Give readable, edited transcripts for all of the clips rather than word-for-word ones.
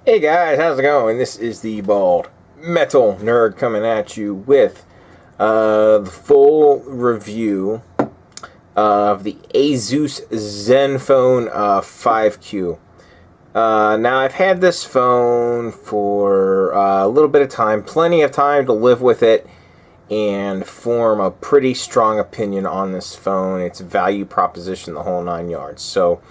Hey guys, how's it going? This is the Bald Metal Nerd coming at you with the full review of the Asus Zenfone 5Q. Now I've had this phone for a little bit of time, plenty of time to live with it and form a pretty strong opinion on this phone, its value proposition, the whole 9 yards. So,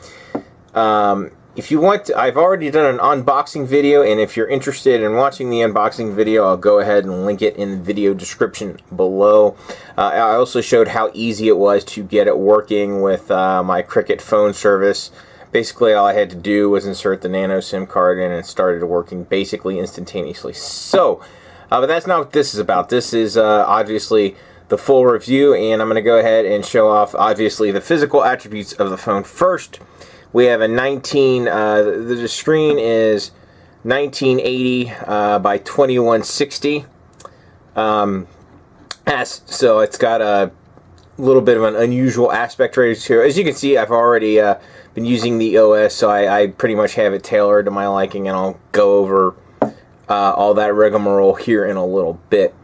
if you want to, I've already done an unboxing video, and if you're interested in watching the unboxing video, I'll go ahead and link it in the video description below. I also showed how easy it was to get it working with my Cricket phone service. Basically, all I had to do was insert the nano SIM card in, and it started working basically instantaneously. So, but that's not what this is about. This is obviously the full review, and I'm going to go ahead and show off, obviously, the physical attributes of the phone first. We have a the screen is 1980 by 2160. So it's got a little bit of an unusual aspect ratio. As you can see, I've already been using the OS, so I pretty much have it tailored to my liking, and I'll go over all that rigmarole here in a little bit.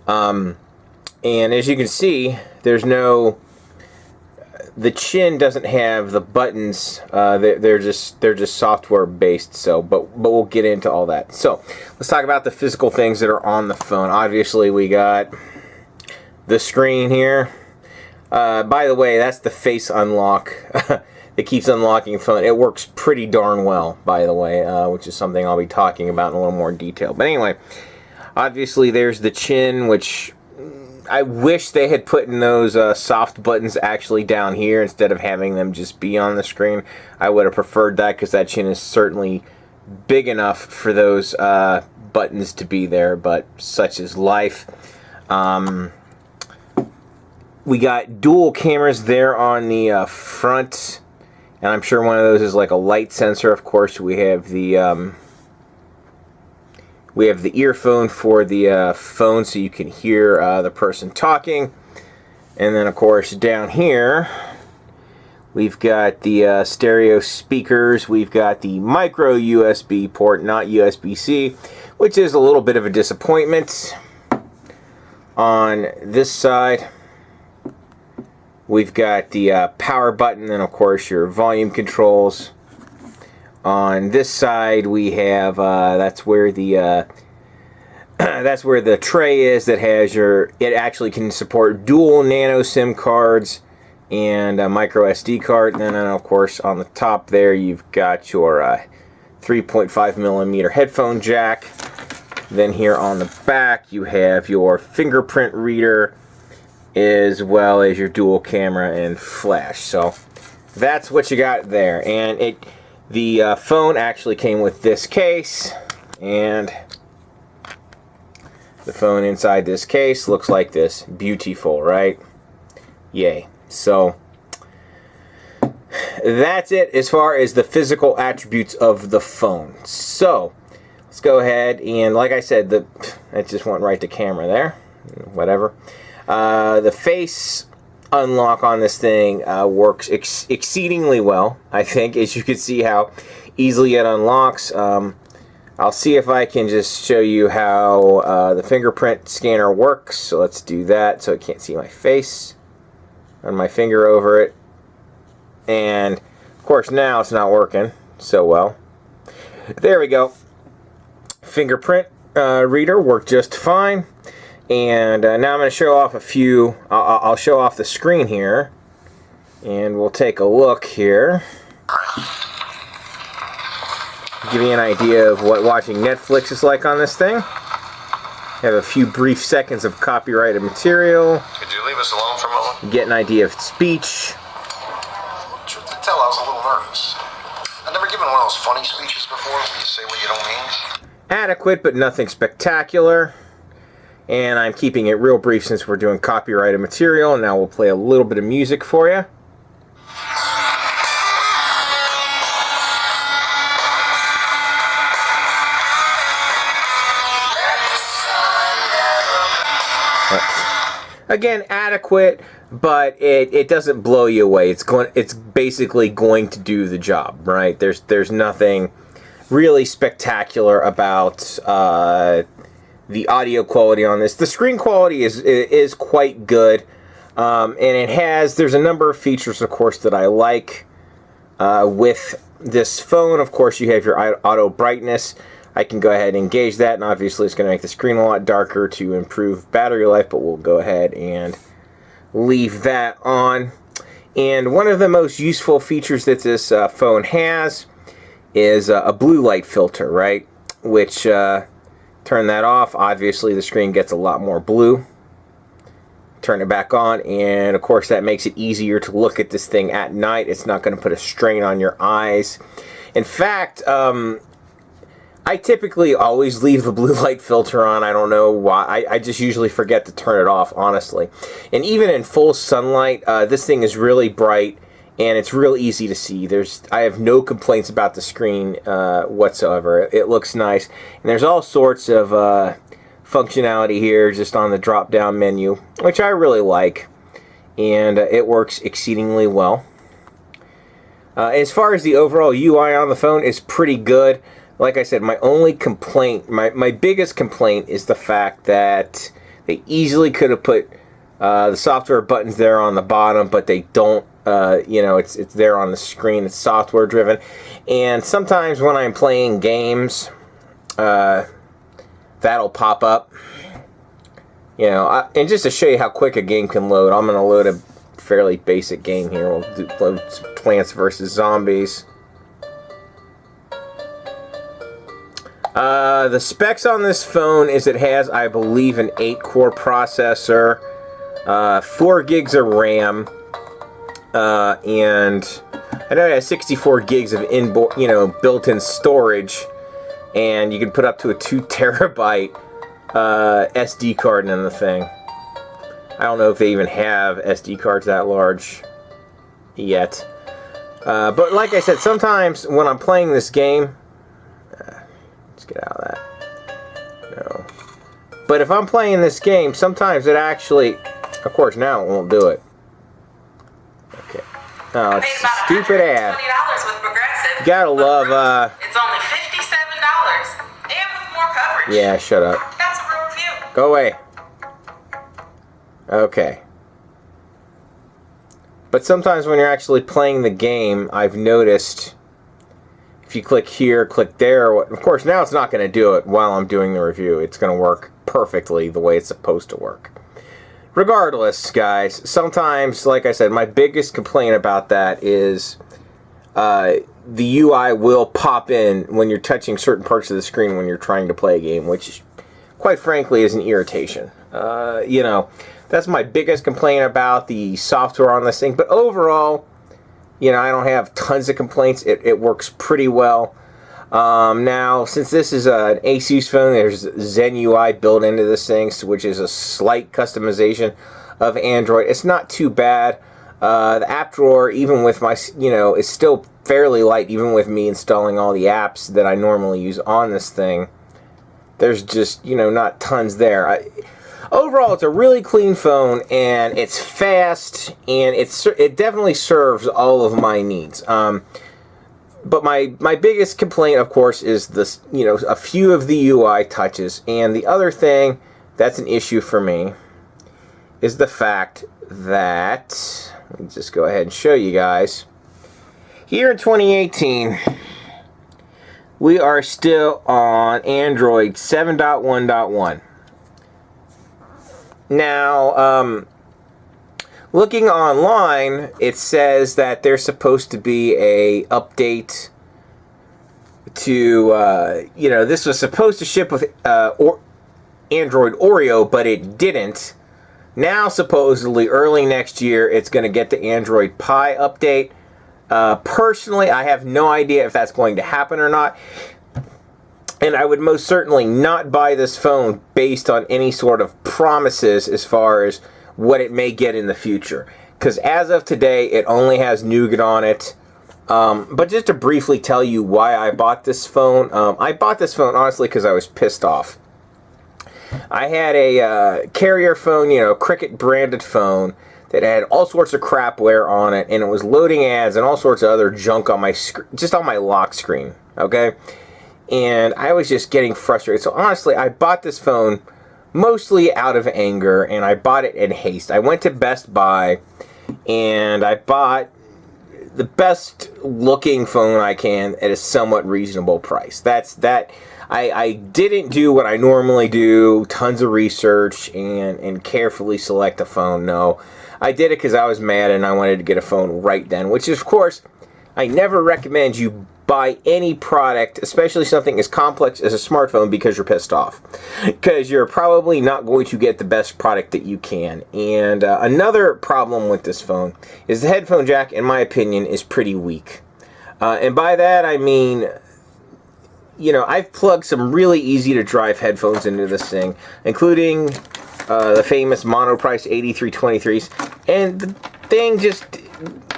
And as you can see, there's no... The chin doesn't have the buttons. They're just software based. So, but we'll get into all that. So, let's talk about the physical things that are on the phone. Obviously, we got the screen here. By the way, that's the face unlock. It keeps unlocking the phone. It works pretty darn well, by the way, which is something I'll be talking about in a little more detail. But anyway, obviously, there's the chin, which I wish they had put in those soft buttons actually down here instead of having them just be on the screen. I would have preferred that, because that chin is certainly big enough for those buttons to be there, but such is life. We got dual cameras there on the front, and I'm sure one of those is like a light sensor. Of course, we have the earphone for the phone, so you can hear the person talking. And then, of course, down here, we've got the stereo speakers. We've got the micro USB port, not USB-C, which is a little bit of a disappointment. On this side, we've got the power button, and, of course, your volume controls. On this side, we have that's where the tray is that has your. It actually can support dual nano SIM cards and a micro SD card. And then, of course, on the top there, you've got your 3.5mm headphone jack. Then here on the back, you have your fingerprint reader, as well as your dual camera and flash. So that's what you got there, and the phone actually came with this case, and the phone inside this case looks like this. Beautiful, right? Yay. So that's it as far as the physical attributes of the phone. So let's go ahead, and like I said, it just went right to camera there. Whatever. The face unlock on this thing works exceedingly well, I think, as you can see how easily it unlocks. I'll see if I can just show you how the fingerprint scanner works. So let's do that, so it can't see my face. Run my finger over it, and of course now it's not working so well. There we go. Fingerprint reader worked just fine. And now I'm going to show off a few. I'll show off the screen here, and we'll take a look here. Give you an idea of what watching Netflix is like on this thing. Have a few brief seconds of copyrighted material. Could you leave us alone for a moment? Get an idea of speech. Truth to tell, I was a little nervous. I've never given one of those funny speeches before where you say what you don't mean. Adequate, but nothing spectacular. And I'm keeping it real brief since we're doing copyrighted material. Now we'll play a little bit of music for you. Again, adequate, but it doesn't blow you away. It's basically going to do the job, right? There's nothing really spectacular about the audio quality on this. The screen quality is quite good, and there's a number of features, of course, that I like with this phone. Of course, you have your auto brightness. I can go ahead and engage that, and obviously it's going to make the screen a lot darker to improve battery life, but we'll go ahead and leave that on. And one of the most useful features that this phone has is a blue light filter, right? Which, turn that off, obviously the screen gets a lot more blue. Turn it back on, and of course that makes it easier to look at this thing at night. It's not going to put a strain on your eyes. In fact, I typically always leave the blue light filter on. I don't know why. I just usually forget to turn it off, honestly. And even in full sunlight, this thing is really bright, and it's real easy to see. I have no complaints about the screen whatsoever. It looks nice. And there's all sorts of functionality here just on the drop-down menu, which I really like. And it works exceedingly well. As far as the overall UI on the phone, is pretty good. Like I said, my only complaint, my biggest complaint is the fact that they easily could have put the software buttons there on the bottom, but they don't. It's there on the screen. It's software driven, and sometimes when I'm playing games, that'll pop up. And just to show you how quick a game can load, I'm going to load a fairly basic game here. We'll load Plants vs. Zombies. The specs on this phone is it has, I believe, an 8-core processor, 4 gigs of RAM, and I know it has 64 gigs of built-in storage, and you can put up to a 2 terabyte SD card in the thing. I don't know if they even have SD cards that large yet. But like I said, sometimes when I'm playing this game, let's get out of that. No. But if I'm playing this game, sometimes it actually, of course now it won't do it. Okay. Oh, it's a stupid ad. With Progressive. You gotta love, It's only $57. And with more coverage. Yeah, shut up. That's a real review. Go away. Okay. But sometimes when you're actually playing the game, I've noticed if you click here, click there, of course now it's not going to do it while I'm doing the review. It's going to work perfectly the way it's supposed to work. Regardless, guys, sometimes, like I said, my biggest complaint about that is the UI will pop in when you're touching certain parts of the screen when you're trying to play a game, which, quite frankly, is an irritation. That's my biggest complaint about the software on this thing. But overall, I don't have tons of complaints. It works pretty well. Now, since this is an Asus phone, there's Zen UI built into this thing, which is a slight customization of Android. It's not too bad. The app drawer, even with my, is still fairly light, even with me installing all the apps that I normally use on this thing. There's just, not tons there. Overall, it's a really clean phone, and it's fast, and it definitely serves all of my needs. But my biggest complaint, of course, is this, a few of the UI touches. And the other thing that's an issue for me is the fact that, let me just go ahead and show you guys. Here in 2018, we are still on Android 7.1.1. Now, looking online, it says that there's supposed to be a update to, this was supposed to ship with Android Oreo, but it didn't. Now, supposedly, early next year, it's going to get the Android Pie update. Personally, I have no idea if that's going to happen or not. And I would most certainly not buy this phone based on any sort of promises as far as what it may get in the future. Because as of today, it only has Nougat on it. But just to briefly tell you why I bought this phone. I bought this phone, honestly, because I was pissed off. I had a carrier phone, Cricket branded phone, that had all sorts of crapware on it. And it was loading ads and all sorts of other junk on my just on my lock screen. Okay? and I was just getting frustrated. So honestly, I bought this phone mostly out of anger, and I bought it in haste. I went to Best Buy, and I bought the best looking phone I can at a somewhat reasonable price. I didn't do what I normally do, tons of research and carefully select a phone. No, I did it because I was mad and I wanted to get a phone right then, which is, of course, I never recommend you buy any product, especially something as complex as a smartphone, because you're pissed off. Because you're probably not going to get the best product that you can. And another problem with this phone is the headphone jack, in my opinion, is pretty weak. And by that I mean, you know, I've plugged some really easy to drive headphones into this thing, including the famous Monoprice 8323s, and the thing just,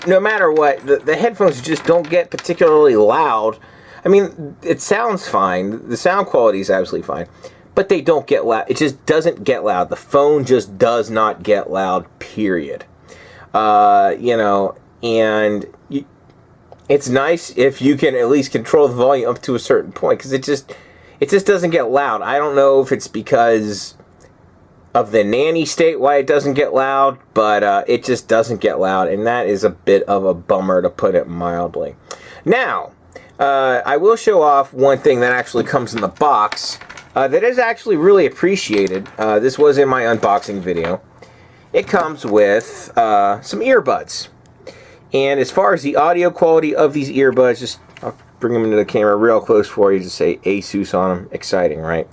no matter what, the headphones just don't get particularly loud. I mean, it sounds fine. The sound quality is absolutely fine. But they don't get loud. It just doesn't get loud. The phone just does not get loud, period. You know, and it's nice if you can at least control the volume up to a certain point, because it just doesn't get loud. I don't know if it's because of the nanny state why it doesn't get loud, but it just doesn't get loud, and that is a bit of a bummer, to put it mildly. Now, I will show off one thing that actually comes in the box that is actually really appreciated. This was in my unboxing video. It comes with some earbuds. And as far as the audio quality of these earbuds, I'll bring them into the camera real close for you to say Asus on them. Exciting, right?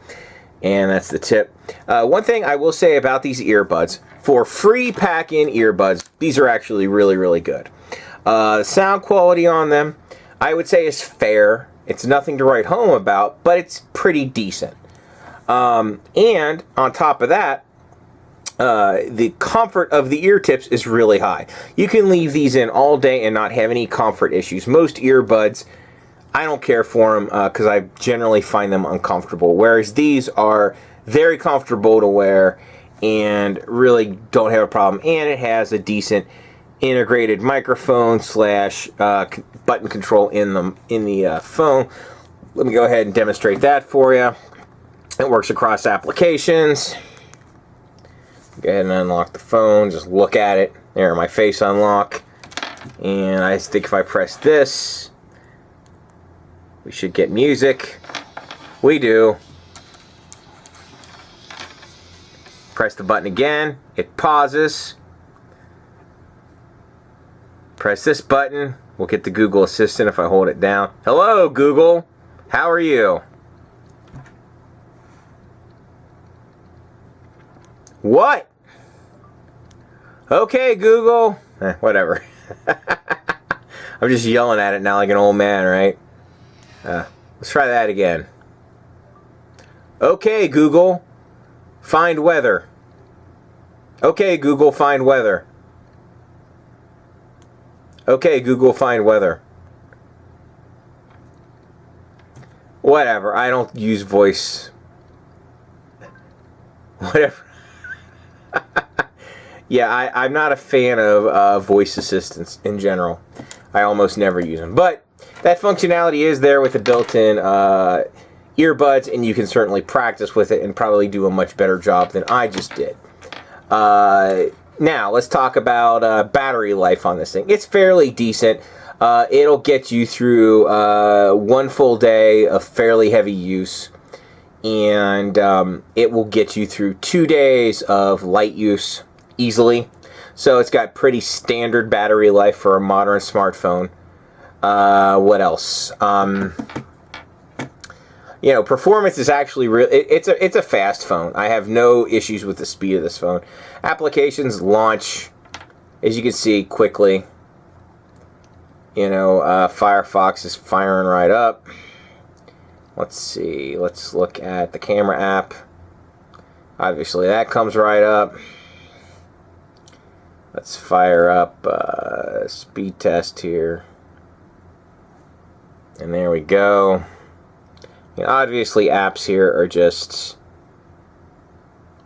And that's the tip. One thing I will say about these earbuds, for free pack-in earbuds, these are actually really, really good. Sound quality on them, I would say, is fair. It's nothing to write home about, but it's pretty decent. And on top of that, the comfort of the ear tips is really high. You can leave these in all day and not have any comfort issues. Most earbuds, I don't care for them because I generally find them uncomfortable, whereas these are very comfortable to wear and really don't have a problem. And it has a decent integrated microphone slash button control in the phone. Let me go ahead and demonstrate that for you. It works across applications. Go ahead and unlock the phone. Just look at it. There, my face unlock. And I think if I press this, we should get music. We do. Press the button again. It pauses. Press this button. We'll get the Google Assistant if I hold it down. Hello, Google. How are you? What? Okay, Google. Whatever. I'm just yelling at it now like an old man, right? Let's try that again. Okay, Google. Find weather. Okay, Google, find weather. Okay, Google, find weather. Whatever. I don't use voice. Whatever. Yeah, I'm not a fan of voice assistants in general. I almost never use them. But that functionality is there with the built-in earbuds, and you can certainly practice with it and probably do a much better job than I just did. Now, let's talk about battery life on this thing. It's fairly decent. It'll get you through one full day of fairly heavy use, and it will get you through 2 days of light use easily. So it's got pretty standard battery life for a modern smartphone. What else? You know, performance is actually real. It's a fast phone. I have no issues with the speed of this phone. Applications launch, as you can see, quickly. You know, Firefox is firing right up. Let's see. Let's look at the camera app. Obviously, that comes right up. Let's fire up speed test here. And there we go. You know, obviously, apps here are just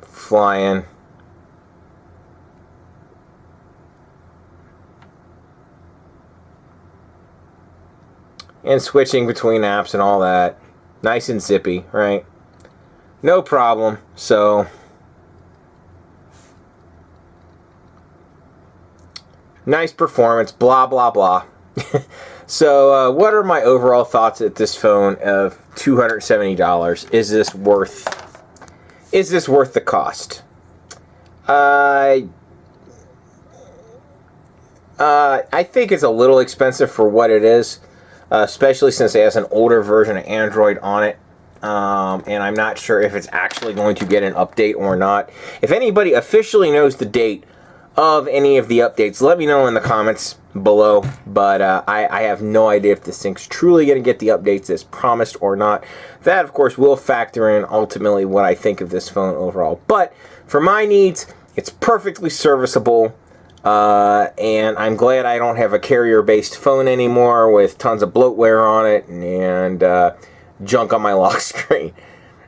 flying. And switching between apps and all that. Nice and zippy, right? No problem. So, nice performance, blah, blah, blah. So, what are my overall thoughts at this phone of $270? Is this worth the cost? I think it's a little expensive for what it is, especially since it has an older version of Android on it. And I'm not sure if it's actually going to get an update or not. If anybody officially knows the date of any of the updates, let me know in the comments below. But I have no idea if this thing's truly going to get the updates as promised or not. That, of course, will factor in ultimately what I think of this phone overall. But for my needs, it's perfectly serviceable. And I'm glad I don't have a carrier-based phone anymore with tons of bloatware on it and junk on my lock screen.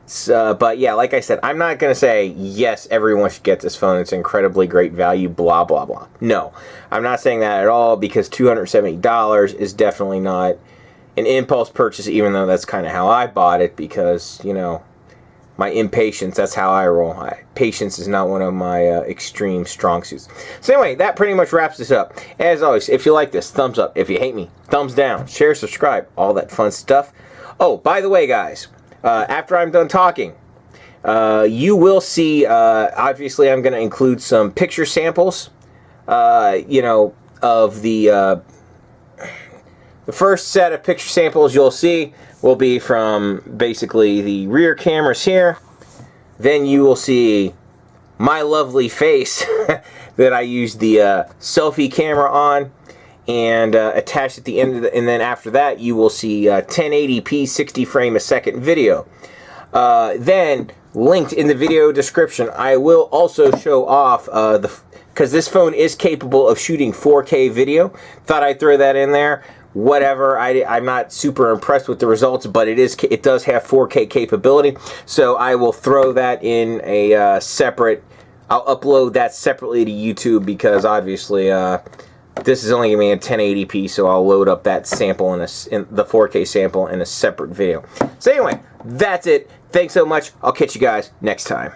So, but yeah, like I said, I'm not going to say, yes, everyone should get this phone. It's incredibly great value, blah, blah, blah. No, I'm not saying that at all, because $270 is definitely not an impulse purchase, even though that's kind of how I bought it, because, you know, my impatience, that's how I roll. Patience is not one of my extreme strong suits. So anyway, that pretty much wraps this up. As always, if you like this, thumbs up. If you hate me, thumbs down. Share, subscribe, all that fun stuff. Oh, by the way, guys, after I'm done talking, you will see, obviously I'm going to include some picture samples, you know, of the first set of picture samples you'll see will be from basically the rear cameras here. Then you will see my lovely face that I used the selfie camera on and attached at the end of the, and then after that you will see 1080p 60 frame a second video. Then linked in the video description, I will also show off because this phone is capable of shooting 4K video. Thought I'd throw that in there. Whatever, I'm not super impressed with the results, but it does have 4K capability, so I will throw that in a separate. I'll upload that separately to YouTube, because obviously this is only going to be in 1080p, so I'll load up that sample in the 4K sample in a separate video. So anyway, that's it. Thanks so much. I'll catch you guys next time.